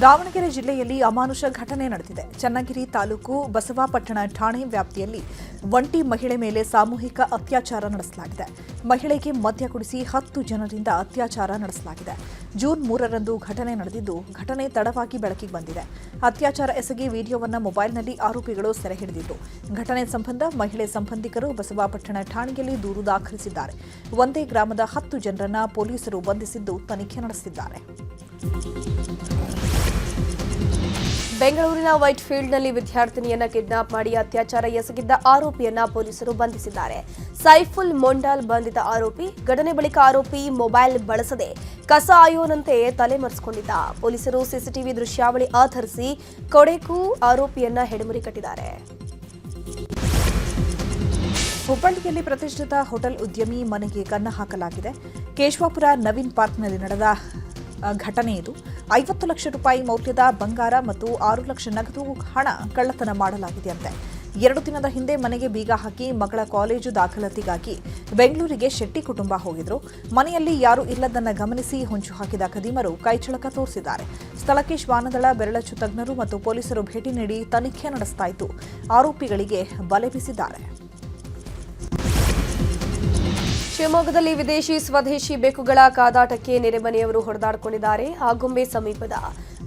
ದಾವಣಗೆರೆ ಜಿಲ್ಲೆಯಲ್ಲಿ ಅಮಾನುಷ ಘಟನೆ ನಡೆದಿದೆ. ಚನ್ನಗಿರಿ ತಾಲೂಕು ಬಸವಾಪಟ್ಟಣ ಠಾಣೆ ವ್ಯಾಪ್ತಿಯಲ್ಲಿ ಒಂಟಿ ಮಹಿಳೆ ಮೇಲೆ ಸಾಮೂಹಿಕ ಅತ್ಯಾಚಾರ ನಡೆಸಲಾಗಿದೆ. ಮಹಿಳೆಗೆ ಮದ್ಯ ಕುಡಿಸಿ 10 ಜನರಿಂದ ಅತ್ಯಾಚಾರ ನಡೆಸಲಾಗಿದೆ. ಜೂನ್ 3ರಂದು ಘಟನೆ ನಡೆದಿದ್ದು, ಘಟನೆ ತಡವಾಗಿ ಬೆಳಕಿಗೆ ಬಂದಿದೆ. ಅತ್ಯಾಚಾರ ಎಸಗಿ ವಿಡಿಯೋವನ್ನು ಮೊಬೈಲ್ನಲ್ಲಿ ಆರೋಪಿಗಳು ಸೆರೆ ಹಿಡಿದಿದ್ದು, ಘಟನೆ ಸಂಬಂಧ ಮಹಿಳೆ ಸಂಬಂಧಿಕರು ಬಸವಾಪಟ್ಟಣ ಠಾಣೆಯಲ್ಲಿ ದೂರು ದಾಖಲಿಸಿದ್ದಾರೆ. ಒಂದೇ ಗ್ರಾಮದ 10 ಜನರನ್ನ ಪೊಲೀಸರು ಬಂಧಿಸಿದ್ದು ತನಿಖೆ ನಡೆಸಿದ್ದಾರೆ. ಬೆಂಗಳೂರಿನ ವೈಟ್ ಫೀಲ್ಡ್ನಲ್ಲಿ ವಿದ್ಯಾರ್ಥಿನಿಯನ್ನ ಕಿಡ್ನಾಪ್ ಮಾಡಿ ಅತ್ಯಾಚಾರ ಎಸಗಿದ್ದ ಆರೋಪಿಯನ್ನ ಪೊಲೀಸರು ಬಂಧಿಸಿದ್ದಾರೆ. ಸೈಫುಲ್ ಮೊಂಡಾಲ್ ಬಂಧಿತ ಆರೋಪಿ. ಘಟನೆ ಬಳಿಕ ಆರೋಪಿ ಮೊಬೈಲ್ ಬಳಸದೆ ಕಸ ಆಯೋನಂತೆ ತಲೆಮರೆಸಿಕೊಂಡಿದ್ದ. ಪೊಲೀಸರು ಸಿಸಿಟಿವಿ ದೃಶ್ಯಾವಳಿ ಆಧರಿಸಿ ಕೊಡೆಗೂ ಆರೋಪಿಯನ್ನ ಹೆಡೆಮುರಿ ಕಟ್ಟಿದ್ದಾರೆ. ಹುಬ್ಬಳ್ಳಿಯಲ್ಲಿ ಪ್ರತಿಷ್ಠಿತ ಹೋಟೆಲ್ ಉದ್ಯಮಿ ಮನೆಗೆ ಕನ್ನ ಹಾಕಲಾಗಿದೆ. ಕೇಶವಾಪುರ ನವೀನ್ ಪಾರ್ಕ್ನಲ್ಲಿ ನಡೆದ ಘಟನೆ ಇದು. 50 ಲಕ್ಷ ರೂಪಾಯಿ ಮೌಲ್ಯದ ಬಂಗಾರ ಮತ್ತು 6 ಲಕ್ಷ ನಗದು ಹಣ ಕಳ್ಳತನ ಮಾಡಲಾಗಿದೆಯಂತೆ. 2 ದಿನದ ಹಿಂದೆ ಮನೆಗೆ ಬೀಗ ಹಾಕಿ ಮಗಳ ಕಾಲೇಜು ದಾಖಲಾತಿಗಾಗಿ ಬೆಂಗಳೂರಿಗೆ ಶೆಟ್ಟಿ ಕುಟುಂಬ ಹೋಗಿದ್ರು. ಮನೆಯಲ್ಲಿ ಯಾರೂ ಇಲ್ಲದನ್ನ ಗಮನಿಸಿ ಹೊಂಚು ಹಾಕಿದ ಖದೀಮರು ಕೈಚಳಕ ತೋರಿಸಿದ್ದಾರೆ. ಸ್ಥಳಕ್ಕೆ ಶ್ವಾನದಳ, ಬೆರಳಚ್ಚು ತಜ್ಞರು ಮತ್ತು ಪೊಲೀಸರು ಭೇಟಿ ನೀಡಿ ತನಿಖೆ ನಡೆಸ್ತಾ ಇದ್ದು, ಆರೋಪಿಗಳಿಗೆ ಬಲೆ ಬೀಸಿದ್ದಾರೆ. ಶಿವಮೊಗ್ಗದಲ್ಲಿ ವಿದೇಶಿ ಸ್ವದೇಶಿ ಬೆಕ್ಕುಗಳ ಕಾದಾಟಕ್ಕೆ ನೆರೆಮನೆಯವರು ಹೊಡೆದಾಡಿಕೊಂಡಿದ್ದಾರೆ. ಆಗುಂಬೆ ಸಮೀಪದ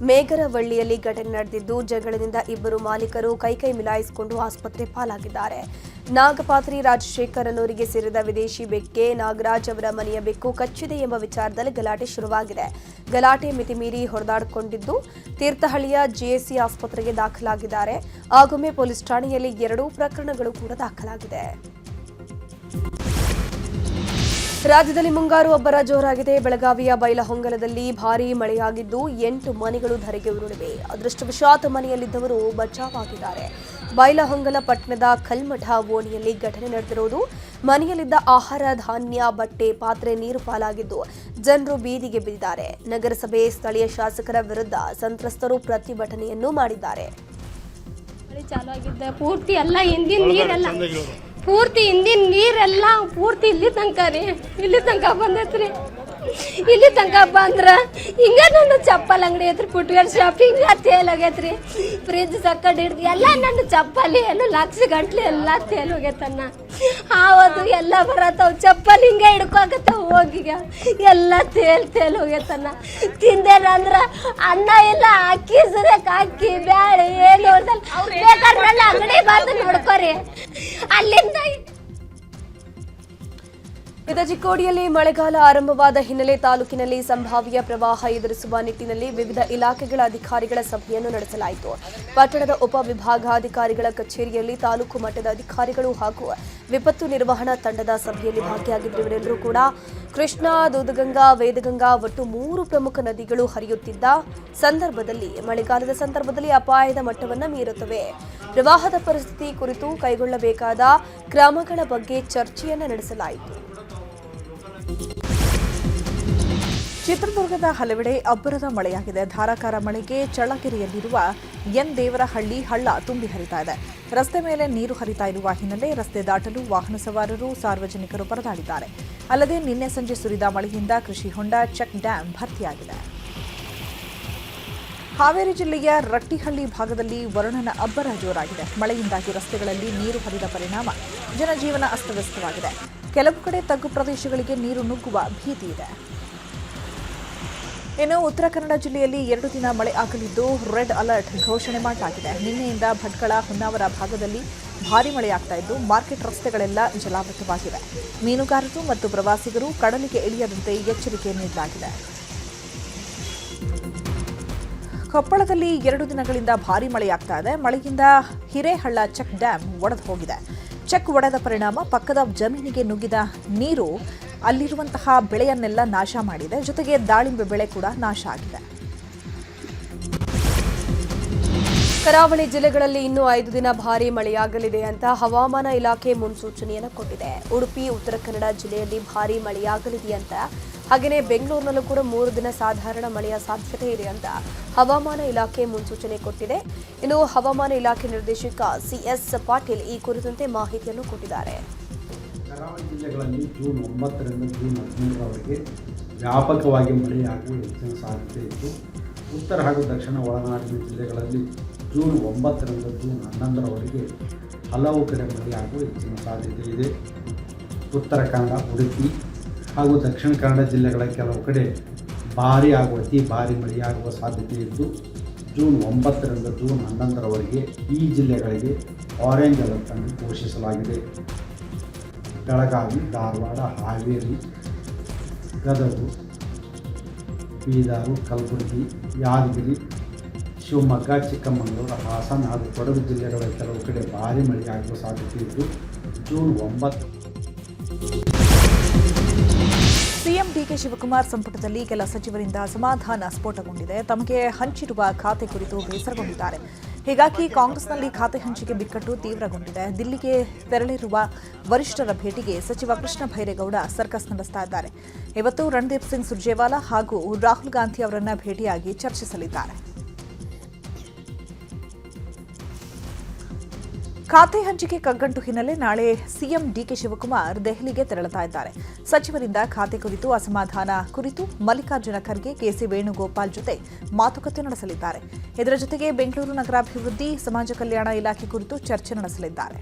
ಮೇಗರವಳ್ಳಿಯಲ್ಲಿ ಘಟನೆ ನಡೆದಿದ್ದು, ಜಗಳದಿಂದ ಇಬ್ಬರು ಮಾಲೀಕರು ಕೈ ಮಿಲಾಯಿಸಿಕೊಂಡು ಆಸ್ಪತ್ರೆ ಪಾಲಾಗಿದ್ದಾರೆ. ನಾಗಪಾತ್ರಿ ರಾಜಶೇಖರ್ ಅನ್ನೋರಿಗೆ ಸೇರಿದ ವಿದೇಶಿ ಬೆಕ್ಕೆ ನಾಗರಾಜ್ ಅವರ ಮನೆಯ ಬೆಕ್ಕು ಕಚ್ಚಿದೆ ಎಂಬ ವಿಚಾರದಲ್ಲಿ ಗಲಾಟೆ ಶುರುವಾಗಿದೆ. ಗಲಾಟೆ ಮಿತಿಮೀರಿ ಹೊಡೆದಾಡಿಕೊಂಡಿದ್ದು, ತೀರ್ಥಹಳ್ಳಿಯ ಜಿಎಸ್ಸಿ ಆಸ್ಪತ್ರೆಗೆ ದಾಖಲಾಗಿದ್ದಾರೆ. ಆಗುಂಬೆ ಪೊಲೀಸ್ ಠಾಣೆಯಲ್ಲಿ 2 ಪ್ರಕರಣಗಳು ಕೂಡ ದಾಖಲಾಗಿದೆ. ರಾಜ್ಯದಲ್ಲಿ ಮುಂಗಾರು ಅಬ್ಬರ ಜೋರಾಗಿದೆ. ಬೆಳಗಾವಿಯ ಬೈಲಹೊಂಗಲದಲ್ಲಿ ಭಾರೀ ಮಳೆಯಾಗಿದ್ದು 8 ಮನೆಗಳು ಧರೆಗೆ ಉರುಳಿವೆ. ಅದೃಷ್ಟವಶಾತ್ ಮನೆಯಲ್ಲಿದ್ದವರು ಬಚಾವಾಗಿದ್ದಾರೆ. ಬೈಲಹೊಂಗಲ ಪಟ್ಟಣದ ಕಲ್ಮಠ ಓಣಿಯಲ್ಲಿ ಘಟನೆ ನಡೆದಿರುವುದು. ಮನೆಯಲ್ಲಿದ್ದ ಆಹಾರ ಧಾನ್ಯ, ಬಟ್ಟೆ, ಪಾತ್ರೆ ನೀರು ಪಾಲಾಗಿದ್ದು ಜನರು ಬೀದಿಗೆ ಬಿದ್ದಿದ್ದಾರೆ. ನಗರಸಭೆ, ಸ್ಥಳೀಯ ಶಾಸಕರ ವಿರುದ್ಧ ಸಂತ್ರಸ್ತರು ಪ್ರತಿಭಟನೆಯನ್ನು ಮಾಡಿದ್ದಾರೆ. ಪೂರ್ತಿ ಎಲ್ಲ ಹಿಂದಿನ ನೀರೆಲ್ಲ ಪೂರ್ತಿ ಇಲ್ಲಿ ತನಕ ಬಂದೈತ್ರಿ. ಇಲ್ಲಿ ತನಕ ಬಂದ್ರ ಹಿಂಗ ನನ್ನ ಚಪ್ಪಲ್ ಅಂಗಡಿ ಐತ್ರಿ, ಫುಟ್ವೇರ್ ಶಾಪಿಂಗ್ ತೇಲ್ ಹೋಗೈತ್ರಿ. ಫ್ರಿಜ್ ಸಕ್ಕಡ್ ಹಿಡ್ದು ಎಲ್ಲ ನನ್ನ ಚಪ್ಪಲಿ ಏನು ಲಕ್ಷ ಗಂಟ್ಲೆ ಎಲ್ಲ ತೇಲ್ ಹೋಗೈತನ್ನ. ಆವದು ಎಲ್ಲ ಬರತ್ತವ್ ಚಪ್ಪಲ್ ಹಿಂಗ ಹಿಡ್ಕೋಕತ್ತಾವ ಹೋಗಿಗ ಎಲ್ಲ ತೇಲ್ ಹೋಗೈತನ್ನ. ತಿಂದೇನ ಅಂದ್ರ ಅನ್ನ ಎಲ್ಲ ಅಕ್ಕಿ ಬ್ಯಾಳೆ ಏನು ಬೇಕಾದ್ರೆಲ್ಲ ಅಂಗಡಿ ಬಂದು ನೋಡ್ಕೋರಿ. ಅಲ್ಲಿಂದ ಚಿಕ್ಕೋಡಿಯಲ್ಲಿ ಮಳೆಗಾಲ ಆರಂಭವಾದ ಹಿನ್ನೆಲೆ ತಾಲೂಕಿನಲ್ಲಿ ಸಂಭಾವ್ಯ ಪ್ರವಾಹ ಎದುರಿಸುವ ನಿಟ್ಟಿನಲ್ಲಿ ವಿವಿಧ ಇಲಾಖೆಗಳ ಅಧಿಕಾರಿಗಳ ಸಭೆಯನ್ನು ನಡೆಸಲಾಯಿತು. ಪಟ್ಟಣದ ಉಪವಿಭಾಗಾಧಿಕಾರಿಗಳ ಕಚೇರಿಯಲ್ಲಿ ತಾಲೂಕು ಮಟ್ಟದ ಅಧಿಕಾರಿಗಳು ಹಾಗೂ ವಿಪತ್ತು ನಿರ್ವಹಣಾ ತಂಡದ ಸಭೆಯಲ್ಲಿ ಭಾಗಿಯಾಗಿದ್ದರು. ಇವರೆಲ್ಲರೂ ಕೂಡ ಕೃಷ್ಣಾ, ದೂದಗಂಗಾ, ವೇದಗಂಗಾ ಒಟ್ಟು 3 ಪ್ರಮುಖ ನದಿಗಳು ಹರಿಯುತ್ತಿದ್ದ ಸಂದರ್ಭದಲ್ಲಿ ಮಳೆಗಾಲದ ಸಂದರ್ಭದಲ್ಲಿ ಅಪಾಯದ ಮಟ್ಟವನ್ನು ಮೀರುತ್ತವೆ. ಪ್ರವಾಹದ ಪರಿಸ್ಥಿತಿ ಕುರಿತು ಕೈಗೊಳ್ಳಬೇಕಾದ ಕ್ರಮಗಳ ಬಗ್ಗೆ ಚರ್ಚೆಯನ್ನು ನಡೆಸಲಾಯಿತು. ಚಿತ್ರದುರ್ಗದ ಹಲವೆಡೆ ಅಬ್ಬರದ ಮಳೆಯಾಗಿದೆ. ಧಾರಾಕಾರ ಮಳೆಗೆ ಚಳ್ಳಕೆರೆಯಲ್ಲಿರುವ ಎನ್ ದೇವರಹಳ್ಳಿ ಹಳ್ಳ ತುಂಬಿ ಹರಿತಾ ಇದೆ. ರಸ್ತೆ ಮೇಲೆ ನೀರು ಹರಿತಾ ಇರುವ ಹಿನ್ನೆಲೆ ರಸ್ತೆ ದಾಟಲು ವಾಹನ ಸವಾರರು, ಸಾರ್ವಜನಿಕರು ಪರದಾಡಿದ್ದಾರೆ. ಅಲ್ಲದೆ ನಿನ್ನೆ ಸಂಜೆ ಸುರಿದ ಮಳೆಯಿಂದ ಕೃಷಿ ಹೊಂಡ, ಚೆಕ್ ಡ್ಯಾಂ ಭರ್ತಿಯಾಗಿದೆ. ಹಾವೇರಿ ಜಿಲ್ಲೆಯ ರಟ್ಟಿಹಳ್ಳಿ ಭಾಗದಲ್ಲಿ ವರುಣನ ಅಬ್ಬರ ಜೋರಾಗಿದೆ. ಮಳೆಯಿಂದಾಗಿ ರಸ್ತೆಗಳಲ್ಲಿ ನೀರು ಹರಿದ ಪರಿಣಾಮ ಜನಜೀವನ ಅಸ್ತವ್ಯಸ್ತವಾಗಿದೆ. ಕೆಲವು ಕಡೆ ತಗ್ಗು ಪ್ರದೇಶಗಳಿಗೆ ನೀರು ನುಗ್ಗುವ ಭೀತಿ ಇದೆ. ಇನ್ನು ಉತ್ತರ ಕನ್ನಡ ಜಿಲ್ಲೆಯಲ್ಲಿ 2 ದಿನ ಮಳೆ ಆಗಲಿದ್ದು ರೆಡ್ ಅಲರ್ಟ್ ಘೋಷಣೆ ಮಾಡಲಾಗಿದೆ. ನಿನ್ನೆಯಿಂದ ಭಟ್ಕಳ, ಹೊನ್ನಾವರ ಭಾಗದಲ್ಲಿ ಭಾರೀ ಮಳೆಯಾಗ್ತಾ ಇದ್ದು ಮಾರ್ಕೆಟ್ ರಸ್ತೆಗಳೆಲ್ಲ ಜಲಾವೃತವಾಗಿವೆ. ಮೀನುಗಾರರು ಮತ್ತು ಪ್ರವಾಸಿಗರು ಕಡಲಿಗೆ ಇಳಿಯದಂತೆ ಎಚ್ಚರಿಕೆ ನೀಡಲಾಗಿದೆ. ಕೊಪ್ಪಳದಲ್ಲಿ 2 ದಿನಗಳಿಂದ ಭಾರೀ ಮಳೆಯಾಗ್ತಾ ಇದೆ. ಮಳೆಯಿಂದ ಹಿರೇಹಳ್ಳ ಚೆಕ್ ಡ್ಯಾಂ ಒಡೆದು ಹೋಗಿದೆ. ಚೆಕ್ ಒಡೆದ ಪರಿಣಾಮ ಪಕ್ಕದ ಜಮೀನಿಗೆ ನುಗ್ಗಿದ ನೀರು ಅಲ್ಲಿರುವಂತಹ ಬೆಳೆಯನ್ನೆಲ್ಲ ನಾಶ ಮಾಡಿದೆ. ಜೊತೆಗೆ ದಾಳಿಂಬೆ ಬೆಳೆ ಕೂಡ ನಾಶ ಆಗಿದೆ. ಕರಾವಳಿ ಜಿಲ್ಲೆಗಳಲ್ಲಿ ಇನ್ನೂ 5 ದಿನ ಭಾರೀ ಮಳೆಯಾಗಲಿದೆ ಅಂತ ಹವಾಮಾನ ಇಲಾಖೆ ಮುನ್ಸೂಚನೆಯನ್ನು ಕೊಟ್ಟಿದೆ. ಉಡುಪಿ, ಉತ್ತರ ಕನ್ನಡ ಜಿಲ್ಲೆಯಲ್ಲಿ ಭಾರೀ ಮಳೆಯಾಗಲಿದೆ ಅಂತ, ಹಾಗೆಯೇ ಬೆಂಗಳೂರಿನಲ್ಲೂ ಕೂಡ 3 ದಿನ ಸಾಧಾರಣ ಮಳೆಯ ಸಾಧ್ಯತೆ ಇದೆ ಅಂತ ಹವಾಮಾನ ಇಲಾಖೆ ಮುನ್ಸೂಚನೆ ಕೊಟ್ಟಿದೆ. ಇನ್ನು ಹವಾಮಾನ ಇಲಾಖೆ ನಿರ್ದೇಶಕ ಸಿಎಸ್ ಪಾಟೀಲ್ ಈ ಕುರಿತಂತೆ ಮಾಹಿತಿಯನ್ನು ಕೊಟ್ಟಿದ್ದಾರೆ. ಕರಾವಳಿ ಜಿಲ್ಲೆಗಳಲ್ಲಿ ಜೂನ್ 9ರಿಂದ ಜೂನ್ 13ರವರೆಗೆ ವ್ಯಾಪಕವಾಗಿ ಮಳೆಯಾಗುವ ಹೆಚ್ಚಿನ ಸಾಧ್ಯತೆ ಇದ್ದು, ಉತ್ತರ ಹಾಗೂ ದಕ್ಷಿಣ ಒಳನಾಡಿನ ಜಿಲ್ಲೆಗಳಲ್ಲಿ ಜೂನ್ 9ರಿಂದ ಜೂನ್ 11ರವರೆಗೆ ಹಲವು ಕಡೆ ಮಳೆಯಾಗುವ ಹೆಚ್ಚಿನ ಸಾಧ್ಯತೆ ಇದೆ. ಉತ್ತರ ಕನ್ನಡ, ಉಡುಪಿ ಹಾಗೂ ದಕ್ಷಿಣ ಕನ್ನಡ ಜಿಲ್ಲೆಗಳ ಕೆಲವು ಕಡೆ ಭಾರೀ ಹಾಗೂ ಅತಿ ಭಾರೀ ಮಳೆಯಾಗುವ ಸಾಧ್ಯತೆ ಇದ್ದು, ಜೂನ್ 9ರಿಂದ ಜೂನ್ 11ರವರೆಗೆ ಈ ಜಿಲ್ಲೆಗಳಿಗೆ ಆರೆಂಜ್ ಅಲರ್ಟ್ ಅನ್ನು ಘೋಷಿಸಲಾಗಿದೆ. ಬೆಳಗಾವಿ, ಧಾರವಾಡ, ಹಾವೇರಿ, ಗದಗ, ಬೀದರ್, ಕಲಬುರಗಿ, ಯಾದಗಿರಿ, ಶಿವಮೊಗ್ಗ, ಚಿಕ್ಕಮಗಳೂರು, ಹಾಸನ ಹಾಗೂ ಕೊಡಗು ಜಿಲ್ಲೆಗಳ ಕೆಲವು ಕಡೆ ಭಾರೀ ಮಳೆಯಾಗುವ ಸಾಧ್ಯತೆ ಇದ್ದು, ಜೂನ್ 9 ಸಿಎಂ ಡಿಕೆ ಶಿವಕುಮಾರ್ ಸಂಪುಟದಲ್ಲಿ ಕೆಲ ಸಚಿವರಿಂದ ಅಸಮಾಧಾನ ಸ್ಫೋಟಗೊಂಡಿದೆ. ತಮಗೆ ಹಂಚಿರುವ ಖಾತೆ ಕುರಿತು ಬೇಸರಗೊಂಡಿದ್ದಾರೆ. ಹೀಗಾಗಿ ಕಾಂಗ್ರೆಸ್ನಲ್ಲಿ ಖಾತೆ ಹಂಚಿಕೆ ಬಿಕ್ಕಟ್ಟು ತೀವ್ರಗೊಂಡಿದೆ. ದಿಲ್ಲಿಗೆ ತೆರಳಿರುವ ವರಿಷ್ಠರ ಭೇಟಿಗೆ ಸಚಿವ ಕೃಷ್ಣ ಭೈರೇಗೌಡ ಸರ್ಕಸ್ ನಡೆಸ್ತಾ ಇದ್ದಾರೆ. ಇವತ್ತು ರಣದೀಪ್ ಸಿಂಗ್ ಸುರ್ಜೇವಾಲಾ ಹಾಗೂ ರಾಹುಲ್ ಗಾಂಧಿ ಅವರನ್ನ ಭೇಟಿಯಾಗಿ ಚರ್ಚಿಸಲಿದ್ದಾರೆ. ಖಾತೆ ಹಂಚಿಕೆ ಕಗ್ಗಂಟು ಹಿನ್ನೆಲೆ ನಾಳೆ ಸಿಎಂ ಡಿಕೆ ಶಿವಕುಮಾರ್ ದೆಹಲಿಗೆ ತೆರಳುತ್ತಾ ಇದ್ದಾರೆ. ಸಚಿವರಿಂದ ಖಾತೆ ಕುರಿತು ಅಸಮಾಧಾನ ಕುರಿತು ಮಲ್ಲಿಕಾರ್ಜುನ ಖರ್ಗೆ, ಕೆಸಿ ವೇಣುಗೋಪಾಲ್ ಜೊತೆ ಮಾತುಕತೆ ನಡೆಸಲಿದ್ದಾರೆ. ಇದರ ಜೊತೆಗೆ ಬೆಂಗಳೂರು ನಗರಾಭಿವೃದ್ಧಿ, ಸಮಾಜ ಕಲ್ಯಾಣ ಇಲಾಖೆ ಕುರಿತು ಚರ್ಚೆ ನಡೆಸಲಿದ್ದಾರೆ.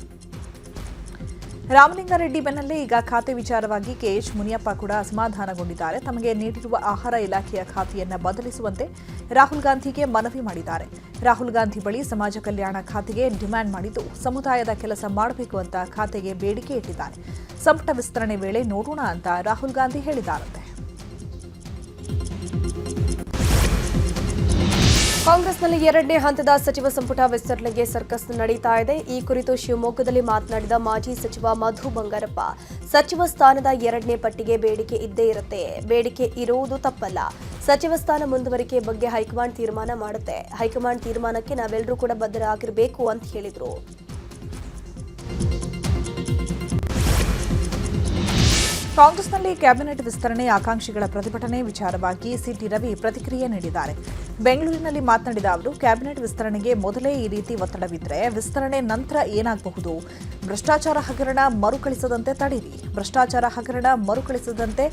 ರಾಮಲಿಂಗಾರೆಡ್ಡಿ ಬೆನ್ನಲ್ಲೇ ಈಗ ಖಾತೆ ವಿಚಾರವಾಗಿ ಕೆಎಚ್ ಮುನಿಯಪ್ಪ ಕೂಡ ಅಸಮಾಧಾನಗೊಂಡಿದ್ದಾರೆ. ತಮಗೆ ನೀಡಿರುವ ಆಹಾರ ಇಲಾಖೆಯ ಖಾತೆಯನ್ನು ಬದಲಿಸುವಂತೆ ರಾಹುಲ್ ಗಾಂಧಿಗೆ ಮನವಿ ಮಾಡಿದ್ದಾರೆ. ರಾಹುಲ್ ಗಾಂಧಿ ಬಳಿ ಸಮಾಜ ಕಲ್ಯಾಣ ಖಾತೆಗೆ ಡಿಮ್ಯಾಂಡ್ ಮಾಡಿದ್ದು, ಸಮುದಾಯದ ಕೆಲಸ ಮಾಡಬೇಕು ಅಂತ ಖಾತೆಗೆ ಬೇಡಿಕೆ ಇಟ್ಟಿದ್ದಾರೆ. ಸಂಪುಟ ವಿಸ್ತರಣೆ ವೇಳೆ ನೋಡೋಣ ಅಂತ ರಾಹುಲ್ ಗಾಂಧಿ ಹೇಳಿದ್ದಾರಂತೆ. ಕಾಂಗ್ರೆಸ್ನಲ್ಲಿ ಎರಡನೇ ಹಂತದ ಸಚಿವ ಸಂಪುಟ ವಿಸ್ತರಣೆಗೆ ಸರ್ಕಸ್ ನಡೀತಾ ಇದೆ. ಈ ಕುರಿತು ಶಿವಮೊಗ್ಗದಲ್ಲಿ ಮಾತನಾಡಿದ ಮಾಜಿ ಸಚಿವ ಮಧು ಬಂಗಾರಪ್ಪ, ಸಚಿವ ಸ್ಥಾನದ ಎರಡನೇ ಪಟ್ಟಿಗೆ ಬೇಡಿಕೆ ಇದ್ದೇ ಇರುತ್ತೆ. ಬೇಡಿಕೆ ಇರುವುದು ತಪ್ಪಲ್ಲ. ಸಚಿವ ಸ್ಥಾನ ಮುಂದುವರಿಕೆ ಬಗ್ಗೆ ಹೈಕಮಾಂಡ್ ತೀರ್ಮಾನ ಮಾಡುತ್ತೆ. ಹೈಕಮಾಂಡ್ ತೀರ್ಮಾನಕ್ಕೆ ನಾವೆಲ್ಲರೂ ಕೂಡ ಬದ್ಧರಾಗಿರಬೇಕು ಅಂತ ಹೇಳಿದರು. ಕಾಂಗ್ರೆಸ್ನಲ್ಲಿ ಕ್ಯಾಬಿನೆಟ್ ವಿಸ್ತರಣೆ ಆಕಾಂಕ್ಷಿಗಳ ಪ್ರತಿಭಟನೆ ವಿಚಾರವಾಗಿ ಸಿಟಿ ರವಿ ಪ್ರತಿಕ್ರಿಯೆ ನೀಡಿದ್ದಾರೆ. ಬೆಂಗಳೂರಿನಲ್ಲಿ ಮಾತನಾಡಿದ ಅವರು, ಕ್ಯಾಬಿನೆಟ್ ವಿಸ್ತರಣೆಗೆ ಮೊದಲೇ ಈ ರೀತಿ ಒತ್ತಡವಿದ್ರೆ ವಿಸ್ತರಣೆ ನಂತರ ಏನಾಗಬಹುದು? ಭ್ರಷ್ಟಾಚಾರ ಹಗರಣ ಮರುಕಳಿಸದಂತೆ ತಡೀರಿ. ಭ್ರಷ್ಟಾಚಾರ ಹಗರಣ ಮರುಕಳಿಸದಂತೆ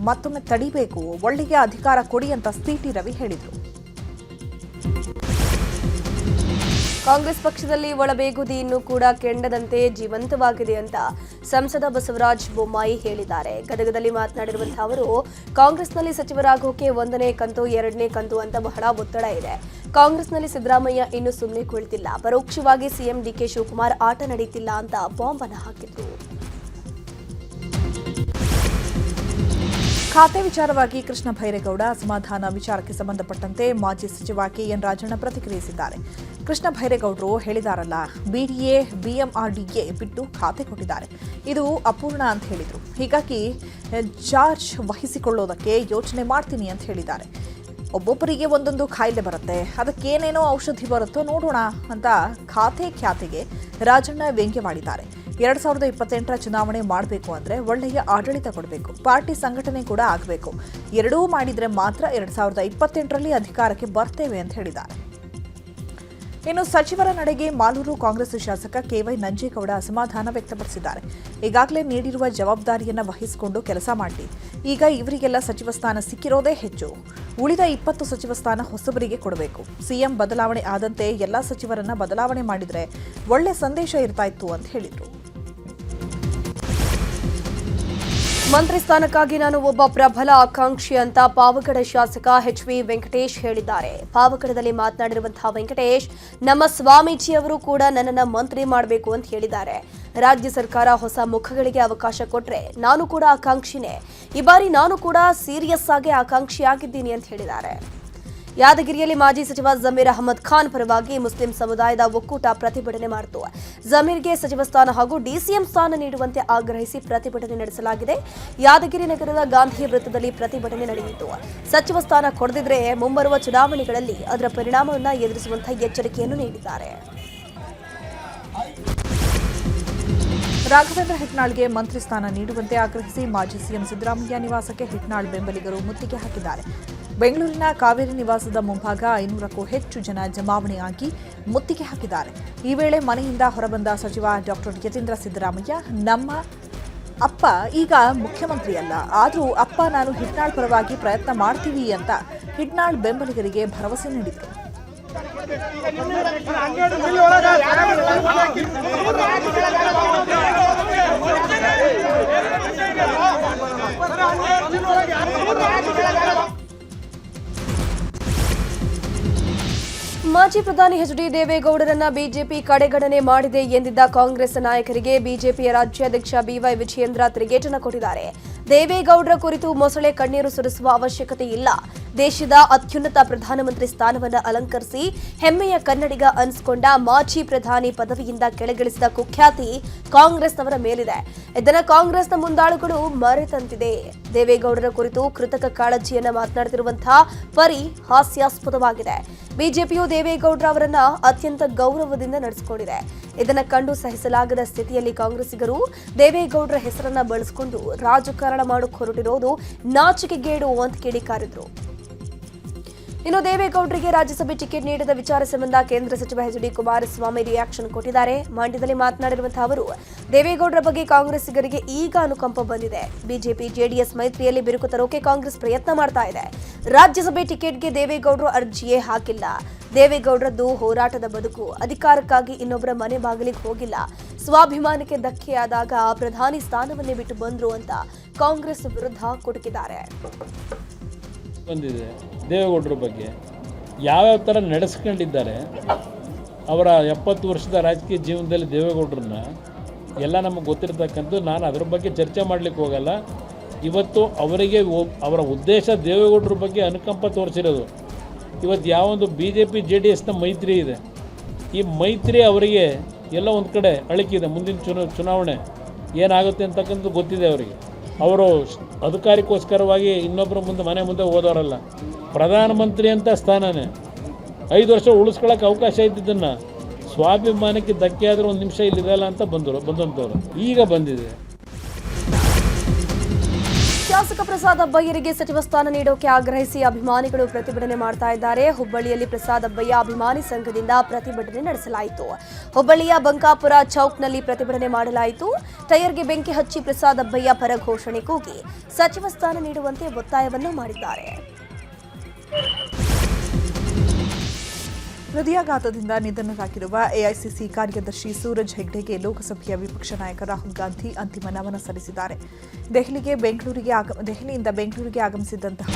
ಮತ್ತೊಮ್ಮೆ ತಡಿಬೇಕು. ಒಳ್ಳೆಯ ಅಧಿಕಾರ ಕೊಡಿ ಅಂತ ಸಿಟಿ ರವಿ ಹೇಳಿದರು. ಕಾಂಗ್ರೆಸ್ ಪಕ್ಷದಲ್ಲಿ ಒಳಬೇಗುದಿ ಇನ್ನೂ ಕೂಡ ಕೆಂಡದಂತೆ ಜೀವಂತವಾಗಿದೆ ಅಂತ ಸಂಸದ ಬಸವರಾಜ ಬೊಮ್ಮಾಯಿ ಹೇಳಿದ್ದಾರೆ. ಗದಗದಲ್ಲಿ ಮಾತನಾಡಿರುವಂತಹ ಅವರು, ಕಾಂಗ್ರೆಸ್ನಲ್ಲಿ ಸಚಿವರಾಗೋಕೆ 1ನೇ ಕಂತು 2ನೇ ಕಂತು ಅಂತ ಬಹಳ ಒತ್ತಡ ಇದೆ. ಕಾಂಗ್ರೆಸ್ನಲ್ಲಿ ಸಿದ್ದರಾಮಯ್ಯ ಇನ್ನೂ ಸುಮ್ಮನೆ ಕುಳಿತಿಲ್ಲ. ಪರೋಕ್ಷವಾಗಿ ಸಿಎಂ ಡಿಕೆ ಶಿವಕುಮಾರ್ ಆಟ ನಡೀತಿಲ್ಲ ಅಂತ ಬಾಂಬ್ ಅನ್ನು ಹಾಕಿದ್ರು. ಖಾತೆ ವಿಚಾರವಾಗಿ ಕೃಷ್ಣ ಭೈರೇಗೌಡ ಅಸಮಾಧಾನ ವಿಚಾರಕ್ಕೆ ಸಂಬಂಧಪಟ್ಟಂತೆ ಮಾಜಿ ಸಚಿವ ಕೆಎನ್ ರಾಜಣ್ಣ ಪ್ರತಿಕ್ರಿಯಿಸಿದ್ದಾರೆ. ಕೃಷ್ಣ ಭೈರೇಗೌಡರು ಹೇಳಿದಾರಲ್ಲ, ಬಿಡಿಎ ಬಿಎಂಆರ್ಡಿಎ ಬಿಟ್ಟು ಖಾತೆ ಕೊಟ್ಟಿದ್ದಾರೆ, ಇದು ಅಪೂರ್ಣ ಅಂತ ಹೇಳಿದರು. ಹೀಗಾಗಿ ಚಾರ್ಜ್ ವಹಿಸಿಕೊಳ್ಳೋದಕ್ಕೆ ಯೋಚನೆ ಮಾಡ್ತೀನಿ ಅಂತ ಹೇಳಿದ್ದಾರೆ. ಒಬ್ಬೊಬ್ಬರಿಗೆ ಒಂದೊಂದು ಕಾಯಿಲೆ ಬರುತ್ತೆ, ಅದಕ್ಕೇನೇನೋ ಔಷಧಿ ಬರುತ್ತೋ ನೋಡೋಣ ಅಂತ ಖ್ಯಾತೆಗೆ ರಾಜಣ್ಣ ವ್ಯಂಗ್ಯವಾಡಿದ್ದಾರೆ. 2028ರ ಚುನಾವಣೆ ಮಾಡಬೇಕು ಅಂದರೆ ಒಳ್ಳೆಯ ಆಡಳಿತ ಕೊಡಬೇಕು, ಪಾರ್ಟಿ ಸಂಘಟನೆ ಕೂಡ ಆಗಬೇಕು. ಎರಡೂ ಮಾಡಿದರೆ ಮಾತ್ರ 2028ರಲ್ಲಿ ಅಧಿಕಾರಕ್ಕೆ ಬರ್ತೇವೆ ಅಂತ ಹೇಳಿದ್ದಾರೆ. ಇನ್ನು ಸಚಿವರ ನಡೆಗೆ ಮಾಲೂರು ಕಾಂಗ್ರೆಸ್ ಶಾಸಕ ಕೆವೈ ನಂಜೇಗೌಡ ಅಸಮಾಧಾನ ವ್ಯಕ್ತಪಡಿಸಿದ್ದಾರೆ. ಈಗಾಗಲೇ ನೀಡಿರುವ ಜವಾಬ್ದಾರಿಯನ್ನು ವಹಿಸಿಕೊಂಡು ಕೆಲಸ ಮಾಡಿ. ಈಗ ಇವರಿಗೆಲ್ಲ ಸಚಿವ ಸ್ಥಾನ ಸಿಕ್ಕಿರೋದೇ ಹೆಚ್ಚು. ಉಳಿದ 20 ಸಚಿವ ಸ್ಥಾನ ಹೊಸಬರಿಗೆ ಕೊಡಬೇಕು. ಸಿಎಂ ಬದಲಾವಣೆ ಆದಂತೆ ಎಲ್ಲ ಸಚಿವರನ್ನ ಬದಲಾವಣೆ ಮಾಡಿದರೆ ಒಳ್ಳೆ ಸಂದೇಶ ಇರ್ತಾ ಇತ್ತು ಅಂತ ಹೇಳಿದರು. ಮಂತ್ರಿ ಸ್ಥಾನಕ್ಕಾಗಿ ನಾನು ಒಬ್ಬ ಪ್ರಬಲ ಆಕಾಂಕ್ಷಿ ಅಂತ ಪಾವಗಡ ಶಾಸಕ ಎಚ್.ವಿ. ವೆಂಕಟೇಶ್ ಹೇಳಿದ್ದಾರೆ. ಪಾವಗಡದಲ್ಲಿ ಮಾತನಾಡಿರುವಂತಹ ವೆಂಕಟೇಶ್, ನಮ್ಮ ಸ್ವಾಮೀಜಿಯವರು ಕೂಡ ನನ್ನನ್ನು ಮಂತ್ರಿ ಮಾಡಬೇಕು ಅಂತ ಹೇಳಿದ್ದಾರೆ. ರಾಜ್ಯ ಸರ್ಕಾರ ಹೊಸ ಮುಖಗಳಿಗೆ ಅವಕಾಶ ಕೊಟ್ರೆ ನಾನು ಕೂಡ ಆಕಾಂಕ್ಷಿನೇ. ಈ ಬಾರಿ ನಾನು ಕೂಡ ಸೀರಿಯಸ್ ಆಗಿ ಆಕಾಂಕ್ಷಿಯಾಗಿದ್ದೀನಿ ಅಂತ ಹೇಳಿದ್ದಾರೆ. ಯಾದಗಿರಿಯಲ್ಲಿ ಮಾಜಿ ಸಚಿವ ಜಮೀರ್ ಅಹಮದ್ ಖಾನ್ ಪರವಾಗಿ ಮುಸ್ಲಿಂ ಸಮುದಾಯದ ಒಕ್ಕೂಟ ಪ್ರತಿಭಟನೆ ಮಾಡಿತು. ಜಮೀರ್ಗೆ ಸಚಿವ ಸ್ಥಾನ ಹಾಗೂ ಡಿಸಿಎಂ ಸ್ಥಾನ ನೀಡುವಂತೆ ಆಗ್ರಹಿಸಿ ಪ್ರತಿಭಟನೆ ನಡೆಸಲಾಗಿದೆ. ಯಾದಗಿರಿ ನಗರದ ಗಾಂಧಿ ವೃತ್ತದಲ್ಲಿ ಪ್ರತಿಭಟನೆ ನಡೆಯಿತು. ಸಚಿವ ಸ್ಥಾನ ಕೊಡದಿದ್ರೆ ಮುಂಬರುವ ಚುನಾವಣೆಗಳಲ್ಲಿ ಅದರ ಪರಿಣಾಮವನ್ನು ಎದುರಿಸುವಂತಹ ಎಚ್ಚರಿಕೆಯನ್ನು ನೀಡಿದ್ದಾರೆ. ರಾಘವೇಂದ್ರ ಹಿಟ್ನಾಳ್ಗೆ ಮಂತ್ರಿ ಸ್ಥಾನ ನೀಡುವಂತೆ ಆಗ್ರಹಿಸಿ ಮಾಜಿ ಸಿಎಂ ಸಿದ್ದರಾಮಯ್ಯ ನಿವಾಸಕ್ಕೆ ಹಿಟ್ನಾಳ್ ಬೆಂಬಲಿಗರು ಮುತ್ತಿಗೆ ಹಾಕಿದ್ದಾರೆ. ಬೆಂಗಳೂರಿನ ಕಾವೇರಿ ನಿವಾಸದ ಮುಂಭಾಗ 500ಕ್ಕೂ ಹೆಚ್ಚು ಜನ ಜಮಾವಣೆಯಾಗಿ ಮುತ್ತಿಗೆ ಹಾಕಿದ್ದಾರೆ. ಈ ವೇಳೆ ಮನೆಯಿಂದ ಹೊರಬಂದ ಸಚಿವ ಡಾಕ್ಟರ್ ಯತೀಂದ್ರ ಸಿದ್ದರಾಮಯ್ಯ, ನಮ್ಮ ಅಪ್ಪ ಈಗ ಮುಖ್ಯಮಂತ್ರಿ ಅಲ್ಲ, ಆದರೂ ಅಪ್ಪ ನಾನು ಹಿಟ್ನಾಳ್ ಪರವಾಗಿ ಪ್ರಯತ್ನ ಮಾಡ್ತೀವಿ ಅಂತ ಹಿಟ್ನಾಳ್ ಬೆಂಬಲಿಗರಿಗೆ ಭರವಸೆ ನೀಡಿದರು. ಮಾಜಿ ಪ್ರಧಾನಿ ಎಚ್.ಡಿ. ದೇವೇಗೌಡರನ್ನ ಬಿಜೆಪಿ ಕಡೆಗಣನೆ ಮಾಡಿದೆ ಎಂದಿದ್ದ ಕಾಂಗ್ರೆಸ್ ನಾಯಕರಿಗೆ ಬಿಜೆಪಿಯ ರಾಜ್ಯಾಧ್ಯಕ್ಷ ಬಿವೈ ವಿಜಯೇಂದ್ರ ತಿರುಗೇಟನ್ನು ಕೊಟ್ಟಿದ್ದಾರೆ. ದೇವೇಗೌಡರ ಕುರಿತು ಮೊಸಳೆ ಕಣ್ಣೀರು ಸುರಿಸುವ ಅವಶ್ಯಕತೆ ಇಲ್ಲ. ದೇಶದ ಅತ್ಯುನ್ನತ ಪ್ರಧಾನಮಂತ್ರಿ ಸ್ಥಾನವನ್ನು ಅಲಂಕರಿಸಿ ಹೆಮ್ಮೆಯ ಕನ್ನಡಿಗ ಅನಿಸಿಕೊಂಡ ಮಾಜಿ ಪ್ರಧಾನಿ ಪದವಿಯಿಂದ ಕೆಳಗಿಳಿಸಿದ ಕುಖ್ಯಾತಿ ಕಾಂಗ್ರೆಸ್ನವರ ಮೇಲಿದೆ. ಇದನ್ನು ಕಾಂಗ್ರೆಸ್ನ ಮುಂದಾಳುಗಳು ಮರೆತಂತಿದೆ. ದೇವೇಗೌಡರ ಕುರಿತು ಕೃತಕ ಕಾಳಜಿಯನ್ನ ಮಾತನಾಡುತ್ತಿರುವಂತಹ ಪರಿ ಹಾಸ್ಯಾಸ್ಪದವಾಗಿದೆ. ಬಿಜೆಪಿಯು ದೇವೇಗೌಡರ ಅವರನ್ನ ಅತ್ಯಂತ ಗೌರವದಿಂದ ನಡೆಸಿಕೊಂಡಿದೆ. ಇದನ್ನು ಕಂಡು ಸಹಿಸಲಾಗದ ಸ್ಥಿತಿಯಲ್ಲಿ ಕಾಂಗ್ರೆಸ್ಸಿಗರು ದೇವೇಗೌಡರ ಹೆಸರನ್ನ ಬಳಸಿಕೊಂಡು ರಾಜಕಾರಣ ಮಾಡೋಕೆ ಹೊರಟಿರೋದು ನಾಚಿಕೆಗೇಡು ಅಂತ ಕಿಡಿಕಾರಿದ್ರು. ಇನ್ನು ದೇವೇಗೌಡರಿಗೆ ರಾಜ್ಯಸಭೆ ಟಿಕೆಟ್ ನೀಡದ ವಿಚಾರ ಸಂಬಂಧ ಕೇಂದ್ರ ಸಚಿವ ಎಚ್.ಡಿ. ಕುಮಾರಸ್ವಾಮಿ ರಿಯಾಕ್ಷನ್ ಕೊಟ್ಟಿದ್ದಾರೆ. ಮಂಡ್ಯದಲ್ಲಿ ಮಾತನಾಡಿರುವಂತಹ ಅವರು, ದೇವೇಗೌಡರ ಬಗ್ಗೆ ಕಾಂಗ್ರೆಸ್ಸಿಗರಿಗೆ ಈಗ ಅನುಕಂಪ ಬಂದಿದೆ. ಬಿಜೆಪಿ ಜೆಡಿಎಸ್ ಮೈತ್ರಿಯಲ್ಲಿ ಬಿರುಕು ತರೋಕೆ ಕಾಂಗ್ರೆಸ್ ಪ್ರಯತ್ನ ಮಾಡ್ತಾ ಇದೆ. ರಾಜ್ಯಸಭೆ ಟಿಕೆಟ್ಗೆ ದೇವೇಗೌಡರು ಅರ್ಜಿಯೇ ಹಾಕಿಲ್ಲ. ದೇವೇಗೌಡರದ್ದು ಹೋರಾಟದ ಬದುಕು. ಅಧಿಕಾರಕ್ಕಾಗಿ ಇನ್ನೊಬ್ಬರ ಮನೆ ಬಾಗಿಲಿಗೆ ಹೋಗಿಲ್ಲ. ಸ್ವಾಭಿಮಾನಕ್ಕೆ ಧಕ್ಕೆಯಾದಾಗ ಪ್ರಧಾನಿ ಸ್ಥಾನವನ್ನೇ ಬಿಟ್ಟು ಬಂದ್ರು ಅಂತ ಕಾಂಗ್ರೆಸ್ ವಿರುದ್ಧ ಕುಟುಕಿದ್ದಾರೆ. ಬಂದಿದೆ ದೇವೇಗೌಡರ ಬಗ್ಗೆ ಯಾವ್ಯಾವ ಥರ ನಡೆಸ್ಕೊಂಡಿದ್ದಾರೆ. ಅವರ 70 ವರ್ಷದ ರಾಜಕೀಯ ಜೀವನದಲ್ಲಿ ದೇವೇಗೌಡರನ್ನ ಎಲ್ಲ ನಮಗೆ ಗೊತ್ತಿರತಕ್ಕಂಥದ್ದು. ನಾನು ಅದ್ರ ಬಗ್ಗೆ ಚರ್ಚೆ ಮಾಡಲಿಕ್ಕೆ ಹೋಗಲ್ಲ. ಇವತ್ತು ಅವರಿಗೆ ಅವರ ಉದ್ದೇಶ ದೇವೇಗೌಡರ ಬಗ್ಗೆ ಅನುಕಂಪ ತೋರಿಸಿರೋದು. ಇವತ್ತು ಯಾವೊಂದು BJP JDSನ ಮೈತ್ರಿ ಇದೆ, ಈ ಮೈತ್ರಿ ಅವರಿಗೆ ಎಲ್ಲ ಒಂದು ಕಡೆ ಅಳಿಕಿದೆ. ಮುಂದಿನ ಚುನಾವಣೆ ಏನಾಗುತ್ತೆ ಅಂತಕ್ಕಂಥದ್ದು ಗೊತ್ತಿದೆ ಅವರಿಗೆ. ಅವರು ಅಧಿಕಾರಕ್ಕೋಸ್ಕರವಾಗಿ ಇನ್ನೊಬ್ಬರ ಮನೆ ಮುಂದೆ ಹೋದವರಲ್ಲ. ಪ್ರಧಾನಮಂತ್ರಿ ಅಂತ ಸ್ಥಾನನೇ 5 ವರ್ಷ ಉಳಿಸ್ಕೊಳ್ಳೋಕೆ ಅವಕಾಶ ಇದ್ದಿದ್ದನ್ನು ಸ್ವಾಭಿಮಾನಕ್ಕೆ ಧಕ್ಕೆ ಆದರೂ ಒಂದು ನಿಮಿಷ ಇಲ್ಲಿದೆಯಲ್ಲ ಅಂತ ಬಂದಂಥವ್ರು ಈಗ ಬಂದಿದೆ. ಶಾಸಕ ಪ್ರಸಾದ್ ಅಬ್ಬಯ್ಯರಿಗೆ ಸಚಿವ ಸ್ಥಾನ ನೀಡೋಕೆ ಆಗ್ರಹಿಸಿ ಅಭಿಮಾನಿಗಳು ಪ್ರತಿಭಟನೆ ಮಾಡ್ತಾ ಇದ್ದಾರೆ. ಹುಬ್ಬಳ್ಳಿಯಲ್ಲಿ ಪ್ರಸಾದ್ ಅಬ್ಬಯ್ಯ ಅಭಿಮಾನಿ ಸಂಘದಿಂದ ಪ್ರತಿಭಟನೆ ನಡೆಸಲಾಯಿತು. ಹುಬ್ಬಳ್ಳಿಯ ಬಂಕಾಪುರ ಚೌಕ್ನಲ್ಲಿ ಪ್ರತಿಭಟನೆ ಮಾಡಲಾಯಿತು. ಟೈರ್ಗೆ ಬೆಂಕಿ ಹಚ್ಚಿ ಪ್ರಸಾದ್ ಅಬ್ಬಯ್ಯ ಪರ ಘೋಷಣೆ ಕೂಗಿ ಸಚಿವ ಸ್ಥಾನ ನೀಡುವಂತೆ ಒತ್ತಾಯವನ್ನು ಮಾಡಿದ್ದಾರೆ. ಹೃದಯಾಘಾತದಿಂದ ನಿಧನರಾಗಿರುವ ಎಐಸಿಸಿ ಕಾರ್ಯದರ್ಶಿ ಸೂರಜ್ ಹೆಗ್ಡೆಗೆ ಲೋಕಸಭೆಯ ವಿಪಕ್ಷ ನಾಯಕ ರಾಹುಲ್ ಗಾಂಧಿ ಅಂತಿಮ ನಮನ ಸಲ್ಲಿಸಿದ್ದಾರೆ. ದೆಹಲಿಯಿಂದ ಬೆಂಗಳೂರಿಗೆ ಆಗಮಿಸಿದ್ದಂತಹ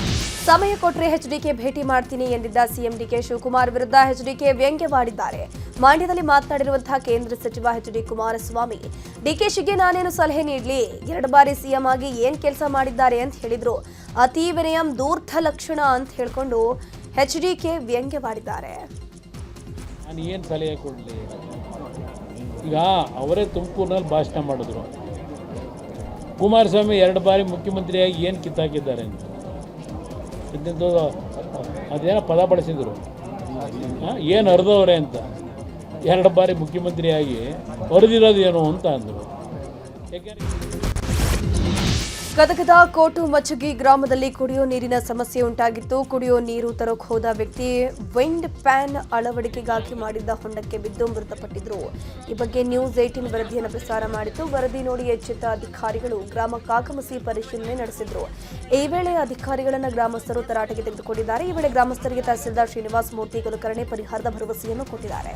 ಸಮಯ ಕೊಟ್ಟರೆ ಎಚ್ಡಿಕೆ ಭೇಟಿ ಮಾಡ್ತೀನಿ ಎಂದಿದ್ದ ಸಿಎಂ ಡಿಕೆ ಶಿವಕುಮಾರ್ ವಿರುದ್ಧ ಎಚ್ಡಿಕೆ ವ್ಯಂಗ್ಯವಾಡಿದ್ದಾರೆ. ಮಂಡ್ಯದಲ್ಲಿ ಮಾತನಾಡಿರುವಂತಹ ಕೇಂದ್ರ ಸಚಿವ ಎಚ್.ಡಿ. ಕುಮಾರಸ್ವಾಮಿ, ಡಿಕೆಶಿಗೆ ನಾನೇನು ಸಲಹೆ ನೀಡಲಿ, 2 ಬಾರಿ ಸಿಎಂ ಆಗಿ ಏನ್ ಕೆಲಸ ಮಾಡಿದ್ದಾರೆ ಅಂತ ಹೇಳಿದ್ರು. ಅತಿ ವಿನಯಂ ದೂರ್ಥ ಲಕ್ಷಣ ಅಂತ ಹೇಳ್ಕೊಂಡು ಎಚ್ಡಿಕೆ ವ್ಯಂಗ್ಯವಾಡಿದ್ದಾರೆ. ನಾನು ಏನು ಸಲಹೆ ಕೊಡಲಿ? ಈಗ ಅವರೇ ತುಮಕೂರಿನಲ್ಲಿ ಭಾಷಣ ಮಾಡಿದ್ರು. ಕುಮಾರಸ್ವಾಮಿ 2 ಬಾರಿ ಮುಖ್ಯಮಂತ್ರಿಯಾಗಿ ಏನು ಕಿತ್ತಾಕಿದ್ದಾರೆ ಅಂತ ಅದೇನೋ ಪದ ಬಳಸಿದರು. ಏನು ಹರಿದವ್ರೆ ಅಂತ 2 ಬಾರಿ ಮುಖ್ಯಮಂತ್ರಿಯಾಗಿ ಹರಿದಿರೋದು ಏನು ಅಂತ ಅಂದರು. ಗದಗದ ಕೋಟು ಮಚ್ಚಗಿ ಗ್ರಾಮದಲ್ಲಿ ಕುಡಿಯೋ ನೀರಿನ ಸಮಸ್ಯೆ ಉಂಟಾಗಿತ್ತು. ಕುಡಿಯೋ ನೀರು ತರೋಕ್ ಹೋದ ವ್ಯಕ್ತಿ ವಿಂಡ್ ಫ್ಯಾನ್ ಅಳವಡಿಕೆಗಾಗಿ ಮಾಡಿದ್ದ ಹೊಂಡಕ್ಕೆ ಬಿದ್ದು ಮೃತಪಟ್ಟಿದ್ರು. ಈ ಬಗ್ಗೆ ನ್ಯೂಸ್ 18 ವರದಿಯನ್ನು ಪ್ರಸಾರ ಮಾಡಿತ್ತು. ವರದಿ ನೋಡಿ ಎಚ್ಚೆತ್ತ ಅಧಿಕಾರಿಗಳು ಗ್ರಾಮಕ್ಕೆ ಆಗಮಿಸಿ ಪರಿಶೀಲನೆ ನಡೆಸಿದ್ರು. ಈ ವೇಳೆ ಅಧಿಕಾರಿಗಳನ್ನು ಗ್ರಾಮಸ್ಥರು ತರಾಟೆಗೆ ತೆಗೆದುಕೊಂಡಿದ್ದಾರೆ. ಈ ವೇಳೆ ಗ್ರಾಮಸ್ಥರಿಗೆ ತಹಸೀಲ್ದಾರ್ ಶ್ರೀನಿವಾಸ ಮೂರ್ತಿ ಕುಲಕರ್ಣಿ ಪರಿಹಾರದ ಭರವಸೆಯನ್ನು ಕೊಟ್ಟಿದ್ದಾರೆ.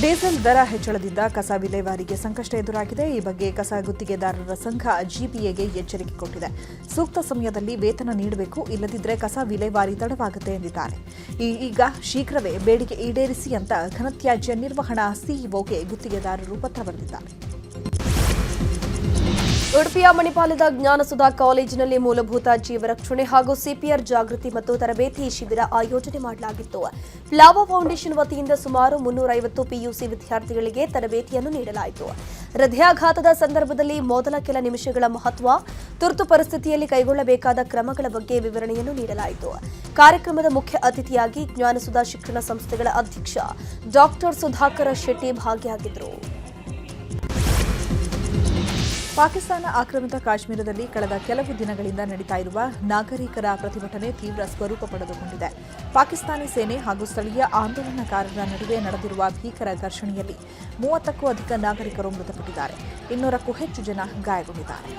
ಡೀಸೆಲ್ ದರ ಹೆಚ್ಚಳದಿಂದ ಕಸ ವಿಲೇವಾರಿಗೆ ಸಂಕಷ್ಟ ಎದುರಾಗಿದೆ. ಈ ಬಗ್ಗೆ ಕಸ ಗುತ್ತಿಗೆದಾರರ ಸಂಘ ಜಿಪಿಎಗೆ ಎಚ್ಚರಿಕೆ ಕೊಟ್ಟಿದೆ. ಸೂಕ್ತ ಸಮಯದಲ್ಲಿ ವೇತನ ನೀಡಬೇಕು, ಇಲ್ಲದಿದ್ದರೆ ಕಸ ವಿಲೇವಾರಿ ತಡವಾಗುತ್ತೆ ಎಂದಿದ್ದಾರೆ. ಈಗ ಶೀಘ್ರವೇ ಬೇಡಿಕೆ ಈಡೇರಿಸಿ ಅಂತ ಘನತ್ಯಾಜ್ಯ ನಿರ್ವಹಣಾ ಸಿಇಒಗೆ ಗುತ್ತಿಗೆದಾರರು ಪತ್ರ ಬರೆದಿದ್ದಾರೆ. ಉಡುಪಿಯ ಮಣಿಪಾಲದ ಜ್ಞಾನಸುಧಾ ಕಾಲೇಜಿನಲ್ಲಿ ಮೂಲಭೂತ ಜೀವರಕ್ಷಣೆ ಹಾಗೂ ಸಿಪಿಆರ್ ಜಾಗೃತಿ ಮತ್ತು ತರಬೇತಿ ಶಿಬಿರ ಆಯೋಜನೆ ಮಾಡಲಾಗಿತ್ತು. ಫ್ಲಾವಾ ಫೌಂಡೇಶನ್ ವತಿಯಿಂದ ಸುಮಾರು 350 ಪಿಯುಸಿ ವಿದ್ಯಾರ್ಥಿಗಳಿಗೆ ತರಬೇತಿಯನ್ನು ನೀಡಲಾಯಿತು. ಹೃದಯಾಘಾತದ ಸಂದರ್ಭದಲ್ಲಿ ಮೊದಲ ಕೆಲ ನಿಮಿಷಗಳ ಮಹತ್ವ, ತುರ್ತು ಪರಿಸ್ಥಿತಿಯಲ್ಲಿ ಕೈಗೊಳ್ಳಬೇಕಾದ ಕ್ರಮಗಳ ಬಗ್ಗೆ ವಿವರಣೆಯನ್ನು ನೀಡಲಾಯಿತು. ಕಾರ್ಯಕ್ರಮದ ಮುಖ್ಯ ಅತಿಥಿಯಾಗಿ ಜ್ಞಾನಸುಧಾ ಶಿಕ್ಷಣ ಸಂಸ್ಥೆಗಳ ಅಧ್ಯಕ್ಷ ಡಾಕ್ಟರ್ ಸುಧಾಕರ ಶೆಟ್ಟಿ ಭಾಗಿಯಾಗಿದ್ದರು. ಪಾಕಿಸ್ತಾನ ಆಕ್ರಮಿತ ಕಾಶ್ಮೀರದಲ್ಲಿ ಕಳೆದ ಕೆಲವು ದಿನಗಳಿಂದ ನಡೀತಾ ಇರುವ ನಾಗರಿಕರ ಪ್ರತಿಭಟನೆ ತೀವ್ರ ಸ್ವರೂಪ ಪಡೆದುಕೊಂಡಿದೆ. ಪಾಕಿಸ್ತಾನಿ ಸೇನೆ ಹಾಗೂ ಸ್ಥಳೀಯ ಆಂದೋಲನಕಾರರ ನಡುವೆ ನಡೆದಿರುವ ಭೀಕರ ಘರ್ಷಣೆಯಲ್ಲಿ 30ಕ್ಕೂ ಅಧಿಕ ನಾಗರಿಕರು ಮೃತಪಟ್ಟಿದ್ದಾರೆ. 200ಕ್ಕೂ ಹೆಚ್ಚು ಜನ ಗಾಯಗೊಂಡಿದ್ದಾರೆ.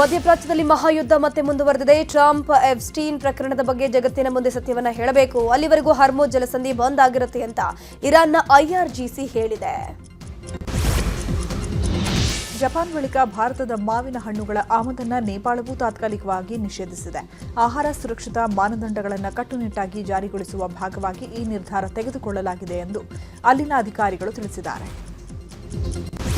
ಮಧ್ಯಪ್ರಾಚ್ಯದಲ್ಲಿ ಮಹಾಯುದ್ಧ ಮತ್ತೆ ಮುಂದುವರೆದಿದೆ. ಟ್ರಂಪ್ ಎಪ್ಸ್ಟೀನ್ ಪ್ರಕರಣದ ಬಗ್ಗೆ ಜಗತ್ತಿನ ಮುಂದೆ ಸತ್ಯವನ್ನ ಹೇಳಬೇಕು, ಅಲ್ಲಿವರೆಗೂ ಹರ್ಮುಜ್ ಜಲಸಂಧಿ ಬಂದ್ ಆಗಿರುತ್ತೆ ಅಂತ ಇರಾನ್ನ IRGC ಹೇಳಿದೆ. ಜಪಾನ್ ಬಳಿಕ ಭಾರತದ ಮಾವಿನ ಹಣ್ಣುಗಳ ಆಮದನ್ನು ನೇಪಾಳವೂ ತಾತ್ಕಾಲಿಕವಾಗಿ ನಿಷೇಧಿಸಿದೆ. ಆಹಾರ ಸುರಕ್ಷತಾ ಮಾನದಂಡಗಳನ್ನು ಕಟ್ಟುನಿಟ್ಟಾಗಿ ಜಾರಿಗೊಳಿಸುವ ಭಾಗವಾಗಿ ಈ ನಿರ್ಧಾರ ತೆಗೆದುಕೊಳ್ಳಲಾಗಿದೆ ಎಂದು ಅಲ್ಲಿನ ಅಧಿಕಾರಿಗಳು ತಿಳಿಸಿದ್ದಾರೆ.